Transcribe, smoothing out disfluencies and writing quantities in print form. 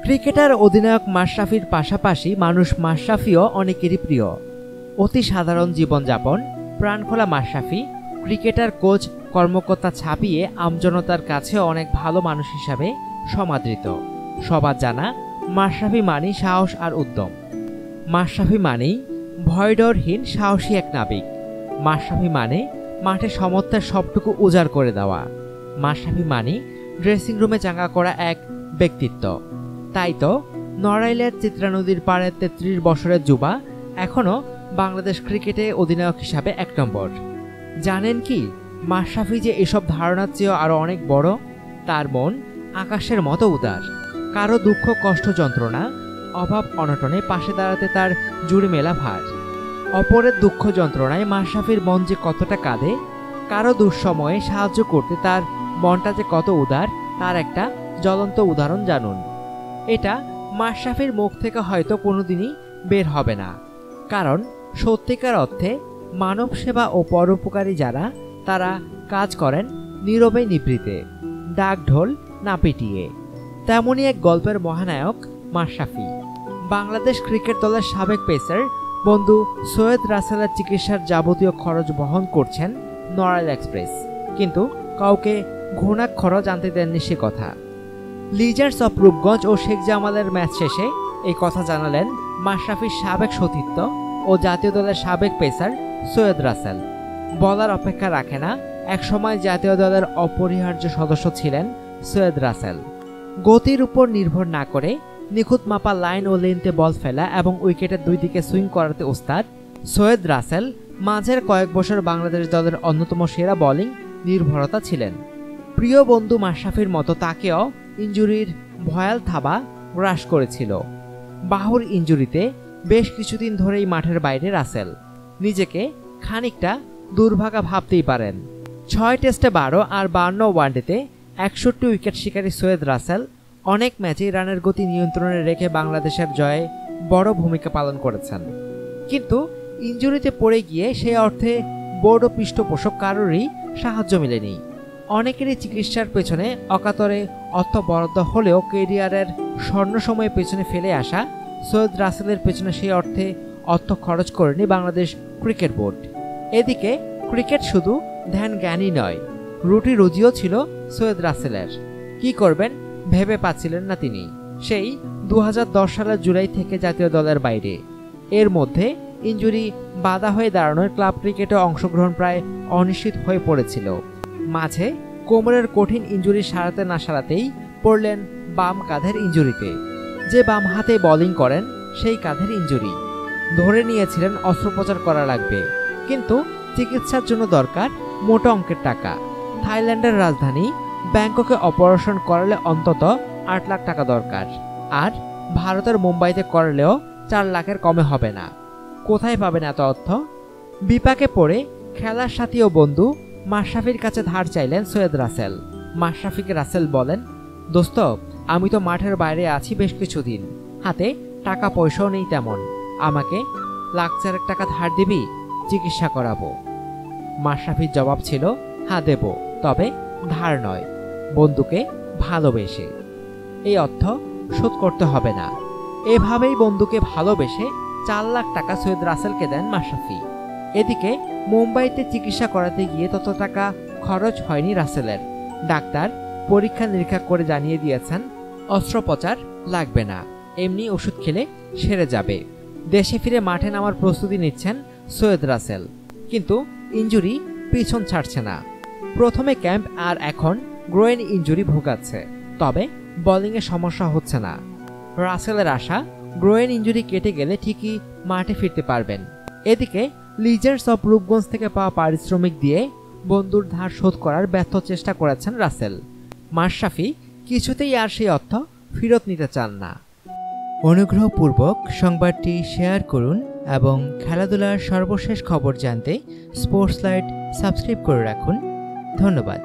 Cricketer অধিনায়ক মাশরাফির পাশাপাশি মানুষ মাশরাফিও অনেকেরই প্রিয়। অতি সাধারণ জীবনযাপন, প্রাণখোলা মাশরাফি ক্রিকেটার, কোচ, কর্মকর্তা ছাপিয়ে আমজনতার কাছে অনেক ভালো মানুষ হিসাবে সমাদৃত। সবার জানা মাশরাফি মানেই সাহস আর উদ্যম। মাশরাফি মানেই ভয়ডরহীন সাহসী এক নাবিক। মাশরাফি মানে মাঠে সমর্থের সবটুকু উজাড় করে দেওয়া। মাশরাফি মানে ড্রেসিং রুমে চাঙ্গা করা এক ব্যক্তিত্ব। তাই তো নড়াইলের চিত্রা নদীর পাড়ে ৩৩ বছরের যুবা এখনও বাংলাদেশ ক্রিকেটে অধিনায়ক হিসাবে ১ নম্বর। জানেন কি মাশরাফি যে এসব ধারণার চেয়েও আরও অনেক বড়? তার মন আকাশের মতো উদার। কারো দুঃখ, কষ্ট, যন্ত্রণা, অভাব, অনটনে পাশে দাঁড়াতে তার জুড়ি মেলা ভার। অপরের দুঃখ যন্ত্রণায় মাশরাফির মন যে কতটা কাঁদে, কারো দুঃসময়ে সাহায্য করতে তার মনটা যে কত উদার, তার একটা জ্বলন্ত উদাহরণ জানুন। এটা মাশরাফির মুখ থেকে হয়তো কোনোদিনই বের হবে না, কারণ সত্যিকার অর্থে মানব সেবা ও পরোপকারী যারা, তারা কাজ করেন নীরবে নিভৃতে, ডাক ঢোল না পিটিয়ে। তেমনই এক গল্পের মহানায়ক মাশরাফি। বাংলাদেশ ক্রিকেট দলের সাবেক পেসার বন্ধু সৈয়দ রাসেলের চিকিৎসার যাবতীয় খরচ বহন করছেন নড়াইল এক্সপ্রেস, কিন্তু কাউকে ঘুণাক্ষরও জানতে দেননি সে কথা। লিজেন্ডস অফ রূপগঞ্জ ও শেখ জামালের ম্যাচ শেষে এই কথা জানালেন মাশরাফির সাবেক সতীর্থ ও জাতীয় দলের সাবেক পেসার সৈয়দ রাসেল। বলার অপেক্ষা রাখে না, একসময় জাতীয় দলের অপরিহার্য সদস্য ছিলেন সৈয়দ রাসেল। গতির উপর নির্ভর না করে নিখুঁত মাপা লাইন ও লেন্থে বল ফেলা এবং উইকেটের দুই দিকে সুইং করাতে ওস্তাদ সৈয়দ রাসেল মাঝের কয়েক বছর বাংলাদেশ দলের অন্যতম সেরা বোলিং নির্ভরতা ছিলেন। প্রিয় বন্ধু মাশরাফির মতো তাকেও ইনজুরির ভয়াল থাবা গ্রাস করেছিল। বাহুর ইনজুরিতে বেশ কিছুদিন ধরেই মাঠের বাইরে রাসেল। নিজেকে খানিকটা দুর্ভাগা ভাবতেই পারেন। ৬ টেস্টে ১২ আর ৫২ ওয়ানডেতে ৬১ উইকেট শিকারী সৈয়দ রাসেল অনেক ম্যাচেই রানের গতি নিয়ন্ত্রণে রেখে বাংলাদেশের জয়ে বড় ভূমিকা পালন করেছেন। কিন্তু ইনজুরিতে পড়ে গিয়ে সে অর্থে বোর্ড ও পৃষ্ঠপোষক কারোরই সাহায্য মেলেনি। অনেকেরই চিকিৎসার পেছনে অকাতরে অর্থ বরাদ্দ হলেও কেরিয়ারের স্বর্ণ সময়ে পেছনে ফেলে আসা সৈয়দ রাসেলের পেছনে সেই অর্থ খরচ করেনি বাংলাদেশ ক্রিকেট বোর্ড। এদিকে ক্রিকেট শুধু ধ্যান জ্ঞানই নয়, রুটি রুজিও ছিল সৈয়দ রাসেলের। কি করবেন ভেবে পাচ্ছিলেন না তিনি। সেই ২০১০ সালের জুলাই থেকে জাতীয় দলের বাইরে। এর মধ্যে ইনজুরি বাধা হয়ে দাঁড়ানোয় ক্লাব ক্রিকেটে অংশগ্রহণ প্রায় অনিশ্চিত হয়ে পড়েছিল। মাঝে কোমরের কঠিন ইনজুরি সারাতে না সারাতেই পড়লেন বাম কাঁধের ইনজুরিতে। যে বাম হাতে বোলিং করেন সেই কাঁধের ইনজুরি। ধরে নিয়েছিলেন অস্ত্রোপচার করা লাগবে, কিন্তু চিকিৎসার জন্য দরকার মোটা অঙ্কের টাকা। থাইল্যান্ডের রাজধানী ব্যাংককে অপারেশন করালে অন্তত ৮ লাখ টাকা দরকার, আর ভারতের মুম্বাইতে করলেও ৪ লাখের কমে হবে না। কোথায় পাবেন এত অর্থ? বিপাকে পড়ে খেলার সাথী ও বন্ধু মাশরাফির কাছে ধার চাইলেন সৈয়দ রাসেল। মাশরাফিকে রাসেল বলেন, দোস্ত, আমি তো মাঠের বাইরে আছি বেশ কিছুদিন, হাতে টাকা পয়সাও নেই তেমন, আমাকে ১,৪০,০০০ টাকা ধার দিবি, চিকিৎসা করাবো। মাশরাফির জবাব ছিল, হ্যাঁ দেব, তবে ধার নয়, বন্ধুকে ভালোবেসে। এই অর্থ শোধ করতে হবে না। এভাবেই বন্ধুকে ভালোবেসে ৪ লাখ টাকা সৈয়দ রাসেলকে দেন মাশরাফি। এদিকে মুম্বাইতে চিকিৎসা করাতে গিয়ে তত টাকা খরচ হয়নি রাসেলের। ডাক্তার পরীক্ষা নিরীক্ষা করে জানিয়ে দিয়েছেন অস্ত্রোপচার লাগবে না, এমনি ওষুধ খেলে সেরে যাবে। দেশে ফিরে মাঠে নামার প্রস্তুতি নিচ্ছেন সৈয়দ রাসেল, কিন্তু ইনজুরি পিছন ছাড়ছে না। প্রথমে ক্যাম্প আর এখন গ্রোয়েন ইনজুরি ভোগাচ্ছে, তবে বোলিংয়ে সমস্যা হচ্ছে না। রাসেলের আশা গ্রোয়েন ইনজুরি কেটে গেলে ঠিকই মাঠে ফিরতে পারবেন। এদিকে লিজেন্ডস অফ রূপগঞ্জ থেকে পাওয়া পারিশ্রমিক দিয়ে বন্ধুর ধার শোধ করার ব্যর্থ চেষ্টা করেছেন রাসেল। মাশরাফি কিছুতেই আর সেই অর্থ ফেরত নিতে চান না। অনুগ্রহপূর্বক সংবাদটি শেয়ার করুন এবং খেলাধুলার সর্বশেষ খবর জানতে স্পোর্টস লাইট সাবস্ক্রাইব করে রাখুন। ধন্যবাদ।